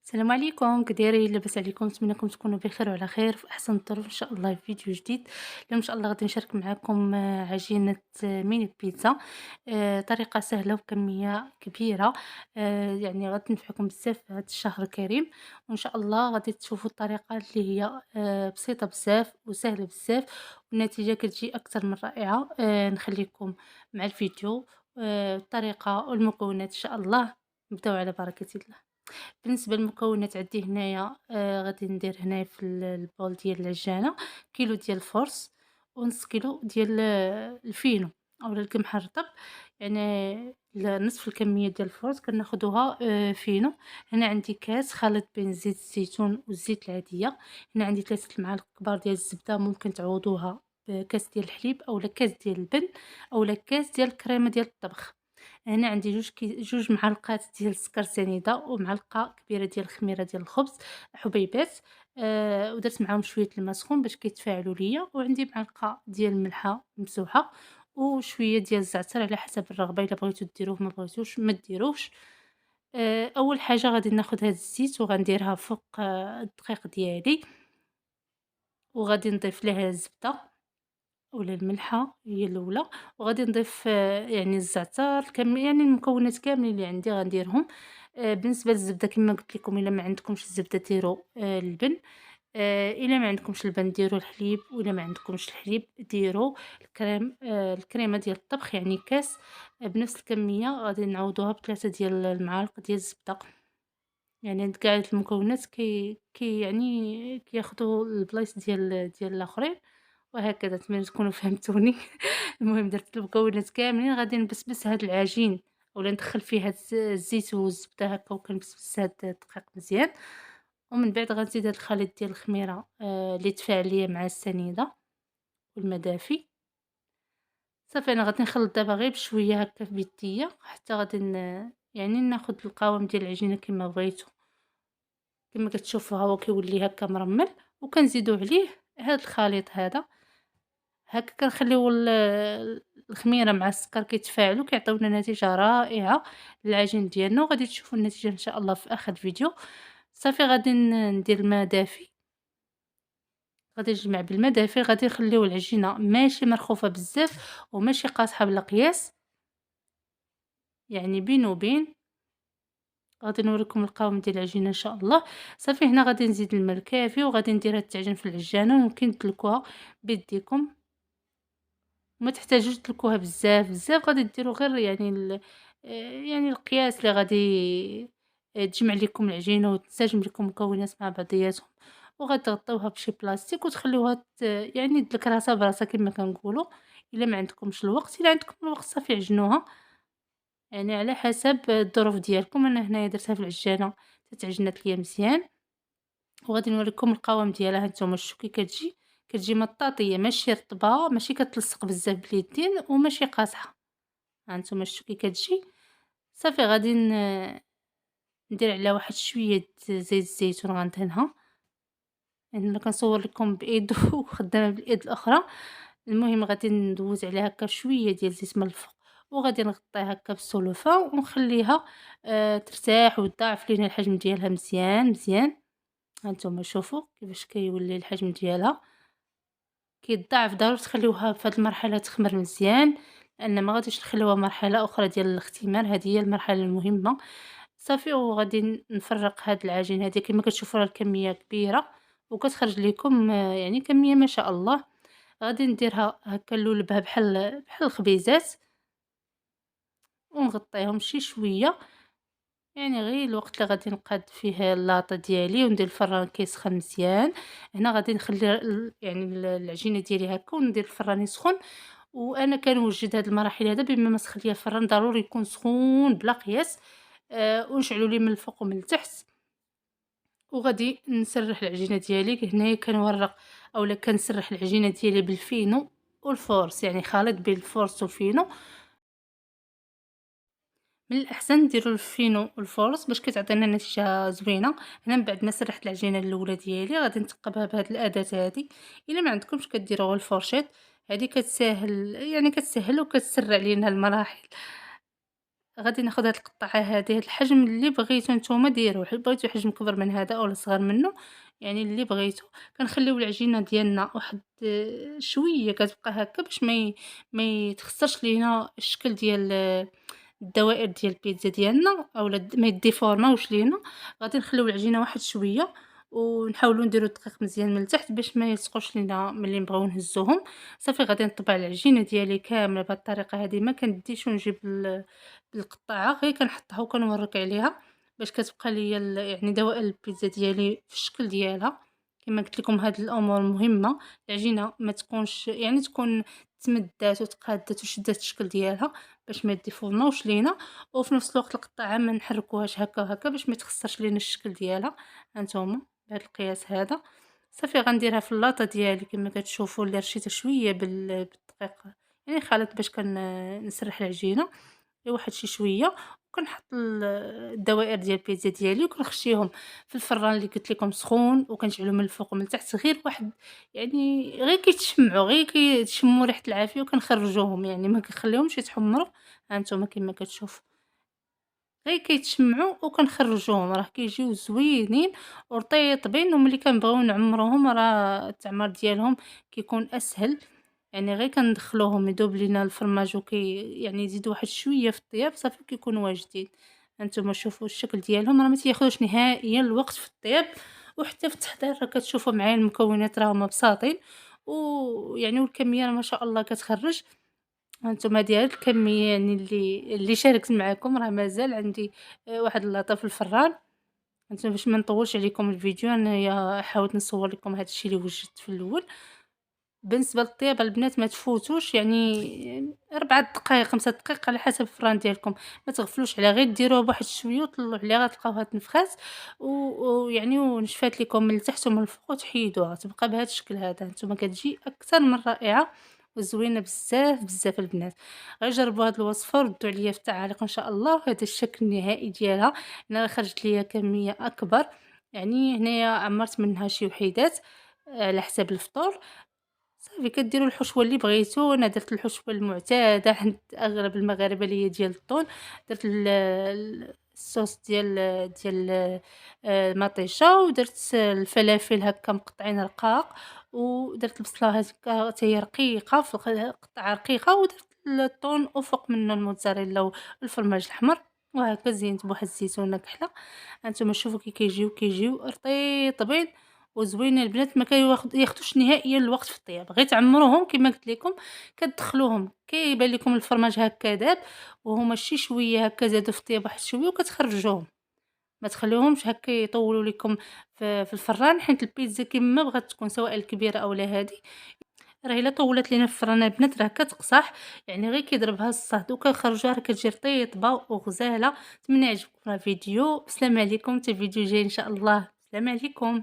السلام عليكم، كدايرين؟ لاباس عليكم؟ نتمنىكم تكونوا بخير وعلى خير في احسن الظروف ان شاء الله في فيديو جديد. اليوم ان شاء الله غادي نشارك معكم عجينه ميني بيتزا. طريقه سهله وكميه كبيره. يعني غادي تنفعكم بزاف في هذا الشهر الكريم، وان شاء الله غادي تشوفوا الطريقه اللي هي بسيطه بزاف وسهله بزاف، والنتيجه كتجي اكثر من رائعه. نخليكم مع الفيديو. الطريقه والمكونات ان شاء الله. نبداو على بركه الله. بالنسبة للمكونات عندي هنايا غادي ندير هنايا في البول ديال العجانة كيلو ديال الفرص، ونص كيلو ديال الفينو أولا القمح الرطب. يعني نصف الكمية ديال الفرص كناخدوها فينو. هنا عندي كاس خليط بين زيت الزيتون والزيت العادية. هنا عندي 3 معالق كبار ديال الزبدة، ممكن تعوضوها بكاس ديال الحليب أولا كاس ديال اللبن أولا كاس ديال الكريمة ديال الطبخ. هنا عندي جوج معلقات ديال السكر سنيدة، ومعلقة كبيرة ديال الخميرة ديال الخبز حبيبات. ودرت معاهم شوية الماء سخون باش كيتفاعلوا ليا، وعندي معلقة ديال الملحة ممسوحة، وشوية ديال الزعتر على حسب الرغبة، إلا بغيتو ديروه ما بغيتوش ما ديروهش. أول حاجة غادي ناخد هاد الزيت وغنديرها فوق الدقيق ديالي، وغادي نضيف ليه الزبدة ولا الملحة هي الأولى، وغادي نضيف يعني الزعتر يعني المكونات كاملين اللي عندي غنديرهم. بالنسبة للزبدة كما قلت لكم، إلا ما عندكمش الزبدة ديروا اللبن. إلا ما عندكمش اللبن ديروا الحليب، وإلا ما عندكمش الحليب ديروا الكريمة ديال الطبخ، يعني كاس بنفس الكمية غادي نعوضوها ب3 ديال المعالق ديال الزبدة. يعني هاد كاع المكونات يعني كياخدوا البلايص ديال الآخرين، وهكذا. نتمنى تكونوا فهمتوني. المهم درت المكونات كاملين، غادي نبسبس هاد العجين اولا ندخل فيه هاد الزيت والزبده هكا، وكنبسبس هاد الدقيق مزيان. ومن بعد غنزيد هاد الخليط ديال الخميره اللي تفاعل ليا مع السنيده والما دافي. صافي انا غادي نخلط دابا غير بشويه هكا بيديا حتى غادي يعني ناخد القوام ديال العجينه كما بغيتو. كما كتشوفوا ها هو كيولي هكا مرمل، وكنزيدو عليه هاد الخليط هذا. هاكا كنخليو الخميرة مع السكر كيتفاعلوا كيعطيونا نتيجة رائعة للعجين ديالنا، وغادي تشوفوا النتيجة إن شاء الله في آخر فيديو. صافي غادي ندير الماء دافي، غادي نجمع بالماء دافي، غادي نخليو العجينة ماشي مرخوفة بزاف وماشي قاصحة بلا قياس، يعني بين وبين. غادي نوريكم القوام ديال العجينة إن شاء الله. صافي هنا غادي نزيد الماء الكافي، وغادي ندير هاد التعجين في العجانة، وممكن تلكوها بيديكم، ما تحتاجوش تلكوها بزاف بزاف، غادي ديروا غير يعني يعني القياس اللي غادي تجمع لكم العجينة وتنسجم لكم المكونات مع بعضياتهم. وغادي تغطيوها بشي بلاستيك وتخليوها يعني تدلك راسها براسها كما كنقولوا. الا ما عندكمش الوقت، الا عندكم الوقت صافي عجنوها، يعني على حسب الظروف ديالكم. انا هنايا درتها في العجانة تتعجنات ليا مزيان، وغادي نوريكم القوام ديالها. هانتوما شتو كي كتجي مطاطيه، ماشي رطبه، ماشي كتلصق بزاف باليدين، وماشي قاصحه. هانتوما شتو كي كتجي. صافي غادي ندير عليها واحد شويه زيت الزيتون غندهنها. يعني انا كنصور لكم بايد وخدامه بالايد الاخرى. المهم غادي ندوز عليها هكا شويه ديال الزيت من الفوق، وغادي نغطيها هكا بالسلوفه ونخليها ترتاح وتضاعف لينا الحجم ديالها مزيان مزيان. هانتوما شوفوا كيفاش كيولي الحجم ديالها كيتضاعف. ضروري تخليوها في هاد المرحلة تخمر مزيان، لأن ما غاديش نخليوها مرحلة أخرى ديال الاختمار. هذه هي المرحلة المهمة. صافي وغادي نفرّق هاد العجين هادي كما كتشوفوا راه الكمية كبيرة، وكتخرج ليكم يعني كمية ما شاء الله. غادي نديرها هكا نلولبها بحال الخبيزات، ونغطيهم شي شوية، يعني غير الوقت اللي غادي نقاد فيه اللاطة ديالي وندير الفران كيسخن مزيان. هنا غادي نخلي يعني العجينة ديالي هكا وندير الفران يسخن. وأنا كنوجد هاد المراحل هذا بما مسخ ليا الفران ضروري يكون سخون بلا قياس. ونشعلو ليه من الفوق ومن التحت، وغادي نسرح العجينة ديالي. هنايا كنورق أولا كنسرح العجينة ديالي بالفينو والفورس، يعني خليط بين الفورس والفينو. من الأحسن ديروا الفينو والفورص باش كتعطينا نتيجة زوينة. هنا من بعد ما سرحت العجينة الأولى ديالي غادي نثقبها بهاد الأداة هادي. إلا ما عندكمش كديروا غير الفورشيط، هادي كتسهل يعني كتسهل وكتسرع لينا المراحل. غادي ناخد هاد القطعة هادي، هاد الحجم اللي بغيتو نتوما ديروه، بغيتو حجم كبر من هذا أولا صغر منه، يعني اللي بغيتو. كنخليو العجينة ديالنا واحد شوية كتبقى هكا باش ما يتخسرش لينا الشكل ديال الدوائر ديال البيتزا ديالنا أولا ما يديفورماوش لينا. غادي نخليو العجينة واحد شوية ونحاولوا نديروا الدقيق مزيان من التحت باش ما يلصقوش لينا ملي نبغيو نهزوهم. صافي غادي نطبع العجينة ديالي كاملة بهاد الطريقة هادي، ما كنديش ونجيب القطّاعة، غير كنحطها وكنورّك عليها باش كتبقى ليا يعني دوائر البيتزا ديالي في الشكل ديالها. كما قلت لكم هاد الأمور مهمة، العجينة ما تكونش يعني تكون تمدّات وتقادّات وشدات الشكل ديالها باش ما يديفورماوش لينا، وفي نفس الوقت القطّاعة ما نحركوهاش هكا وهكا باش ما يتخسرش لينا الشكل ديالها. هانتوما بهاد القياس هذا. صافي غنديرها في اللاطة ديالي كما كتشوفوا اللي رشيتها شوية بالدقيق، يعني خليط باش نسرّح العجينة واحد شي شوية، وكنحط الدوائر ديال البيتزا ديالي وكنخشيهم في الفران اللي قلت لكم سخون، وكنشعلو من الفوق ومن التحت غير واحد يعني غير كيتشمعوا، غير كيتشموا ريحة العافية وكنخرجوهم، يعني ما كنخليهمش يتحمروا. ها انتم كما كتشوفوا غير كيتشمعوا وكنخرجوهم، راه كيجيو زوينين ورطيبين، وملي كنبغيو نعمروهم راه التعمار ديالهم كيكون اسهل. يعني غير كندخلوهم يذوب لينا الفرماج يعني يزيدوا واحد شوية في الطياب صافي كيكونوا واجدين. هانتوما شوفوا الشكل ديالهم راه ما تياخذوش نهائيًا الوقت في الطياب، وحتى في التحضير راه كتشوفوا معايا المكونات راه هما بساطين، ويعني والكمية راه ما شاء الله كتخرج. هانتوما هادي غير الكمية يعني اللي شاركت معاكم، راه مازال عندي واحد اللاطة في الفران. هانتوما باش ما نطولش عليكم الفيديو أنايا حاولت نصور لكم هاد الشي اللي وجدت في الأول. بالنسبة للطياب البنات ما تفوتوش يعني 4 دقايق 5 دقايق على حسب الفران ديالكم، ما تغفلوش عليها، غير ديروها بواحد الشوية وطلّعوا عليها غتلقاوها تنفخات ويعني ونشفات لكم من التحت ومن الفوق وتحيدوها، تبقى بهذا الشكل هذا. نتوما كتجي أكثر من رائعة وزوينة بزاف بزاف البنات. غير جربوا هاد الوصفة وردوا عليا في التعاليق إن شاء الله. هذا الشكل النهائي ديالها، أنا خرجت ليا كمية أكبر، يعني هنايا عمرت منها شي وحيدات على حساب الفطور. صافي كديروا الحشوة اللي بغيتو، أنا درت الحشوة المعتادة عند أغلب المغاربة اللي هي ديال الطون. درت الصوص ديال المطيشة، ودرت الفلافل هكا مقطعين رقاق، ودرت البصلة هكا حتى هي رقيقة في قطع رقيقة، ودرت الطون وفوق منه الموتزاريلا والفرماج الأحمر، وهكا زينت بواحد الزيتونة كحلة. هانتوما شوفوا كيجيو رطيبين وزوينين البنات، ما ياخدوش نهائيًا الوقت في الطياب، غير تعمروهم كيما قلت لكم، كتدخلوهم كيبان لكم الفرماج هكا داب، وهما شي شوية هكا زادوا في الطياب واحد شوية وكتخرجوهم. ما تخليوهمش هكا يطولوا لكم في الفران، حيت البيتزا كيما بغات تكون سواء الكبيرة أولا هادي، راه إلا طولت لينا في الفران البنات راه كتقصح، يعني غير كيضربها الصهد وكنخرجوها راه كتجي رطيبة وغزالة. نتمنى يعجبكم الفيديو. بسلامة عليكم، حتى الفيديو جاي إن شاء الله. السلام عليكم.